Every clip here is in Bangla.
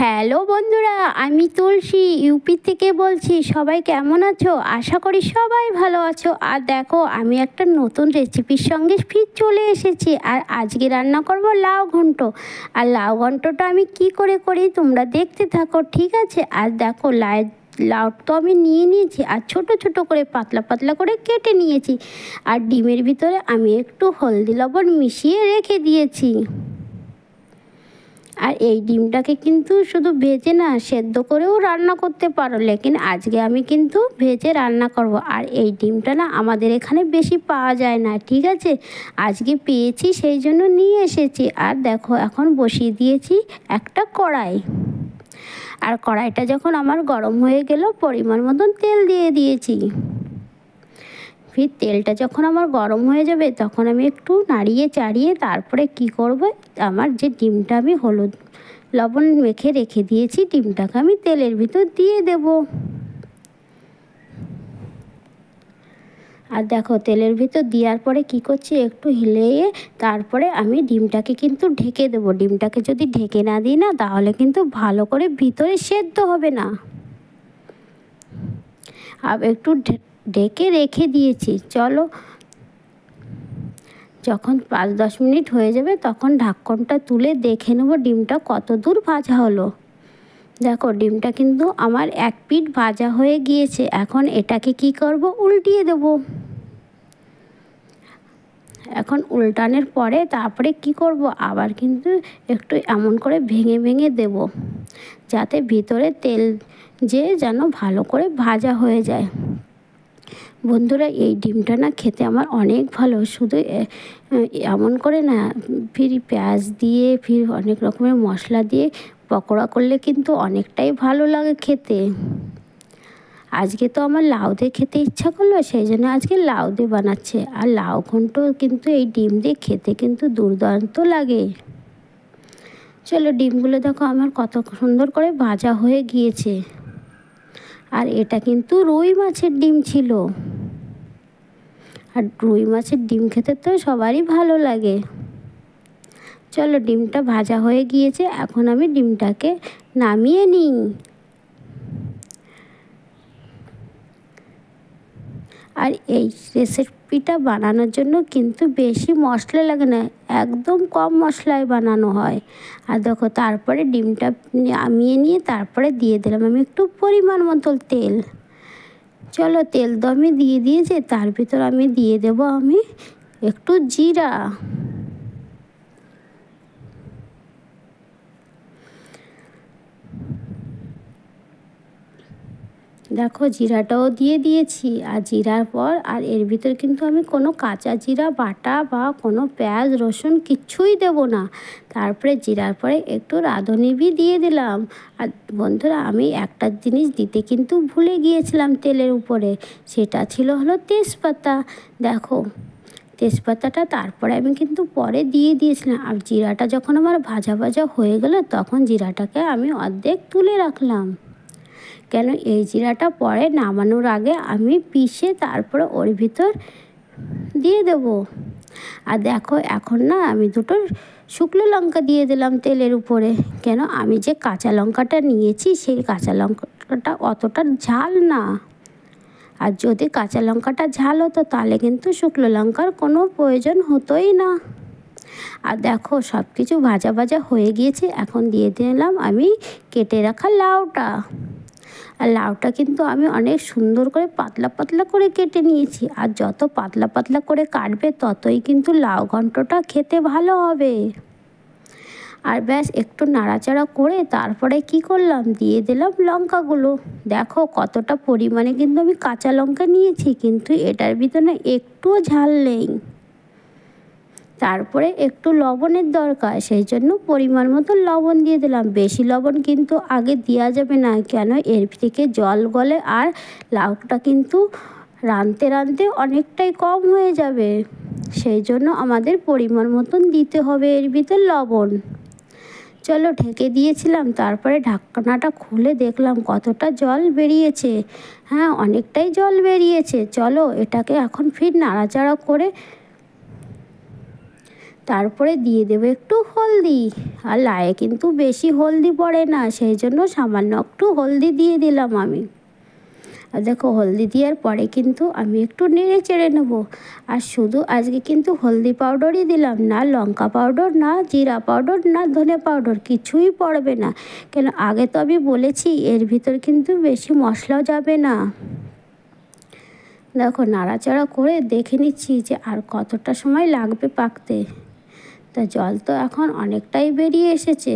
হ্যালো বন্ধুরা, আমি তুলসী ইউপি থেকে বলছি। সবাই কেমন আছো? আশা করি সবাই ভালো আছো। আর দেখো, আমি একটা নতুন রেসিপির সঙ্গে ফির চলে এসেছি। আর আজকে রান্না করব লাউ ঘন্ট। আর লাউ ঘন্টটা আমি কি করে করি তোমরা দেখতে থাকো, ঠিক আছে? আর দেখো, লাউ তো আমি নিয়ে নিয়েছি আর ছোট ছোট করে পাতলা পাতলা করে কেটে নিয়েছি। আর ডিমের ভিতরে আমি একটু হলদি লবণ মিশিয়ে রেখে দিয়েছি। আর এই ডিমটাকে কিন্তু শুধু ভেজে না, সেদ্ধ করেও রান্না করতে পারো, লেকিন আজকে আমি কিন্তু ভেজে রান্না করব। আর এই ডিমটা না আমাদের এখানে বেশি পাওয়া যায় না, ঠিক আছে? আজকে পেয়েছি সেই জন্য নিয়ে এসেছি। আর দেখো, এখন বসিয়ে দিয়েছি একটা কড়াই। আর কড়াইটা যখন আমার গরম হয়ে গেল, পরিমাণ মতন তেল দিয়ে দিয়েছি। ফির তেলটা যখন আমার গরম হয়ে যাবে, তখন আমি একটু নাড়িয়ে চাড়িয়ে তারপরে কি করব, আমার যে ডিমটা আমি হলুদ লবণ মেখে রেখে দিয়েছি, ডিমটাকে আমি তেলের ভিতর দিয়ে দেব। আর দেখো, তেলের ভিতর দেওয়ার পরে কি করছি, একটু হিলিয়ে তারপরে আমি ডিমটাকে কিন্তু ঢেকে দেবো। ডিমটাকে যদি ঢেকে না দিই না, তাহলে কিন্তু ভালো করে ভিতরে সেদ্ধ হবে না। আর একটু ঢেকে রেখে দিয়েছি। চলো, যখন 5-10 মিনিট হয়ে যাবে, তখন ঢাকনটা তুলে দেখে নেব ডিমটা কত দূর ভাজা হলো। দেখো, ডিমটা কিন্তু আমার এক পিঠ ভাজা হয়ে গিয়েছে। এখন এটাকে কি করব, উল্টিয়ে দেব। এখন উল্টানোর পরে তারপরে কি করব, আবার কিন্তু একটু এমন করে ভেঙে ভেঙে দেব, যাতে ভিতরে তেল যেন ভালো করে ভাজা হয়ে যায়। বন্ধুরা, এই ডিমটা না খেতে আমার অনেক ভালো। শুধু এমন করে না, ফির পেঁয়াজ দিয়ে, ফির অনেক রকমের মশলা দিয়ে পকোড়া করলে কিন্তু অনেকটাই ভালো লাগে খেতে। আজকে তো আমার লাউ দিয়ে খেতে ইচ্ছা করলো, সেই জন্য আজকে লাউ দিয়ে বানাচ্ছে। আর লাউ ঘন্ট কিন্তু এই ডিম দিয়ে খেতে কিন্তু দুর্দান্ত লাগে। চলো, ডিমগুলো দেখো আমার কত সুন্দর করে ভাজা হয়ে গিয়েছে। আর এটা কিন্তু রুই মাছের ডিম ছিল। আর রুই মাছের ডিম খেতে তো সবারই ভালো লাগে। চলো, ডিমটা ভাজা হয়ে গিয়েছে, এখন আমি ডিমটাকে নামিয়ে নিই। আর এই রেসিপিটা বানানোর জন্য কিন্তু বেশি মশলা লাগে না, একদম কম মশলায় বানানো হয়। আর দেখো, তারপরে ডিমটা নামিয়ে নিয়ে তারপরে দিয়ে দিলাম আমি একটু পরিমাণ মতো তেল। চলো, তেল তো আমি দিয়ে দিয়েছি, তার ভিতর আমি দিয়ে দেব আমি একটু জিরা। দেখো, জিরাটাও দিয়ে দিয়েছি। আর জিরার পর আর এর ভিতরে কিন্তু আমি কোনো কাঁচা জিরা বাটা বা কোনো পেঁয়াজ রসুন কিচ্ছুই দেব না। তারপরে জিরার পরে একটু রাঁধুনি দিয়ে দিলাম। আর বন্ধুরা, আমি একটা জিনিস দিতে কিন্তু ভুলে গিয়েছিলাম তেলের উপরে, সেটা হলো তেজপাতা। দেখো, তেজপাতাটা তারপরে আমি কিন্তু পরে দিয়ে দিয়েছিলাম। আর জিরাটা যখন আমার ভাজা ভাজা হয়ে গেল, তখন জিরাটাকে আমি অর্ধেক তুলে রাখলাম। কেন, এই জিরাটা পরে নামানোর আগে আমি পিষে তারপরে ওর ভিতর দিয়ে দেব। আর দেখো, এখন না আমি দুটো শুকনো লঙ্কা দিয়ে দিলাম তেলের উপরে। কেন, আমি যে কাঁচা লঙ্কাটা নিয়েছি, সেই কাঁচা লঙ্কাটা অতটা ঝাল না। আর যদি কাঁচা লঙ্কাটা ঝাল হতো, তাহলে কিন্তু শুকনো লঙ্কার কোনো প্রয়োজন হতোই না। আর দেখো, সব কিছু ভাজা ভাজা হয়ে গিয়েছে। এখন দিয়ে দিলাম আমি কেটে রাখা লাউটা। আর লাউটা কিন্তু আমি অনেক সুন্দর করে পাতলা পাতলা করে কেটে নিয়েছি। আর যত পাতলা পাতলা করে কাটবে, ততই কিন্তু লাউ ঘন্টটা খেতে ভালো হবে। আর ব্যাস একটু নাড়াচাড়া করে তারপরে কি করলাম, দিয়ে দিলাম লঙ্কাগুলো। দেখো, কতটা পরিমাণে কিন্তু আমি কাঁচা লঙ্কা নিয়েছি, কিন্তু এটার ভিতরে একটুও ঝাল নেই। তারপরে একটু লবণের দরকার, সেই জন্য পরিমাণ মতো লবণ দিয়ে দিলাম। বেশি লবণ কিন্তু আগে দেওয়া যাবে না, কেন এর থেকে জল গলে আর লাউটা কিন্তু রাঁধতে রাঁধতে অনেকটাই কম হয়ে যাবে। সেই জন্য আমাদের পরিমাণ মতন দিতে হবে এর ভিতর লবণ। চলো, ঢেকে দিয়েছিলাম, তারপরে ঢাকনাটা খুলে দেখলাম কতটা জল বেরিয়েছে। হ্যাঁ, অনেকটাই জল বেরিয়েছে। চলো, এটাকে এখন ফির নাড়াচাড়া করে তারপরে দিয়ে দেবো একটু হলদি। আর লাউয়ে কিন্তু বেশি হলদি পড়ে না, সেই জন্য সামান্য একটু হলদি দিয়ে দিলাম আমি। আর দেখো হলদি দেওয়ার পরে কিন্তু আমি একটু নেড়ে চেড়ে নেবো। আর শুধু আজকে কিন্তু হলদি পাউডারই দিলাম, না লঙ্কা পাউডার, না জিরা পাউডার, না ধনে পাউডার, কিছুই পড়বে না। কেন আগে তো আমি বলেছি এর ভিতর কিন্তু বেশি মশলাও যাবে না। দেখো নাড়াচাড়া করে দেখে নিচ্ছি যে আর কতটা সময় লাগবে পাকতে। তা জল তো এখন অনেকটাই বেরিয়ে এসেছে।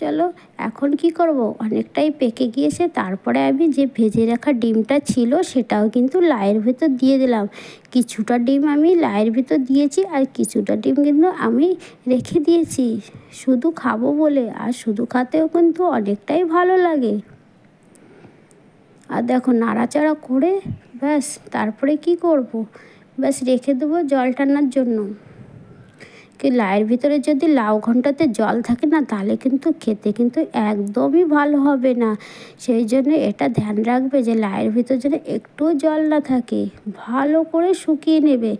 চলো এখন কি করব, অনেকটাই পেকে গিয়েছে। তারপরে আমি যে ভেজে রাখা ডিমটা ছিল সেটাও কিন্তু লাউয়ের ভিতর দিয়ে দিলাম। কিছুটা ডিম আমি লাউয়ের ভিতর দিয়েছি আর কিছুটা ডিম কিন্তু আমি রেখে দিয়েছি শুধু খাবো বলে। আর শুধু খাতেও কিন্তু অনেকটাই ভালো লাগে। আর দেখো নাড়াচাড়া করে ব্যাস তারপরে কি করব, ব্যাস রেখে দেবো জল টানার জন্য। কি লাউয়ের ভিতরে যদি লাউ ঘন্টাতে জল থাকে না তাহলে কিন্তু খেতে কিন্তু একদমই ভালো হবে না। সেই জন্য এটা ধ্যান রাখবে যে লাউয়ের ভিতর যেন একটুও জল না থাকে, ভালো করে শুকিয়ে নেবে।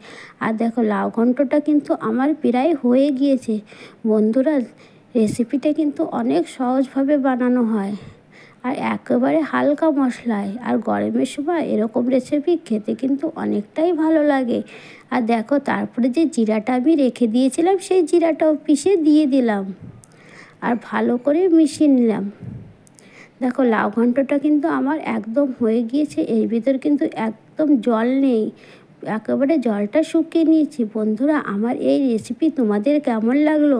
আর দেখো লাউ ঘন্টটা কিন্তু আমার প্রায় হয়ে গিয়েছে। বন্ধুরা রেসিপিটা কিন্তু অনেক সহজভাবে বানানো হয় আর একেবারে হালকা মশলায়। আর গরমের সময় এরকম রেসিপি খেতে কিন্তু অনেকটাই ভালো লাগে। আর দেখো তারপরে যে জিরাটা আমি রেখে দিয়েছিলাম সেই জিরাটাও পিষে দিয়ে দিলাম আর ভালো করে মিশিয়ে নিলাম। দেখো লাউ ঘন্টটা কিন্তু আমার একদম হয়ে গিয়েছে, এর ভিতর কিন্তু একদম জল নেই, একেবারে জলটা শুকিয়ে নিয়েছি। বন্ধুরা আমার এই রেসিপি তোমাদের কেমন লাগলো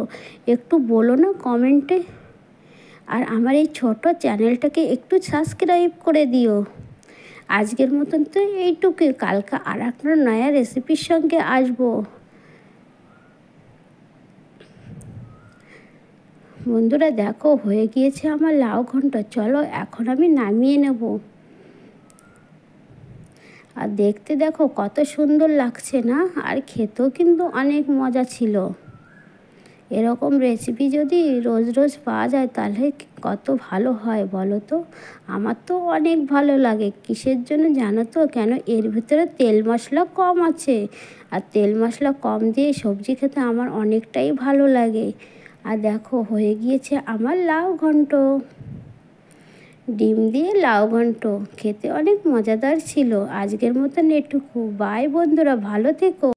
একটু বলো না কমেন্টে। আর আমার এই ছোট চ্যানেলটাকে একটু সাবস্ক্রাইব করে দিও। আজকের মতন তো এইটুকুই, কালকে আর একটা নয়া রেসিপির সঙ্গে আসবো। বন্ধুরা দেখো হয়ে গিয়েছে আমার লাউ ঘন্ট, চলো এখন আমি নামিয়ে নেব। আর দেখতে দেখো কত সুন্দর লাগছে না, আর খেতেও কিন্তু অনেক মজা ছিল। এরকম রেসিপি যদি রোজ রোজ পাওয়া যায় তাহলে কত ভালো হয় বলো তো। আমার তো অনেক ভালো লাগে, কিসের জন্য জানো তো, কেন এর ভিতরে তেল মশলা কম আছে। আর তেল মশলা কম দিয়ে সবজি খেতে আমার অনেকটাই ভালো লাগে। আর দেখো হয়ে গিয়েছে আমার লাউ ঘন্ট, ডিম দিয়ে লাউ ঘন্ট, খেতে অনেক মজাদার ছিল। আজকের মতন এটুকু, বাই বন্ধুরা, ভালো থেকো।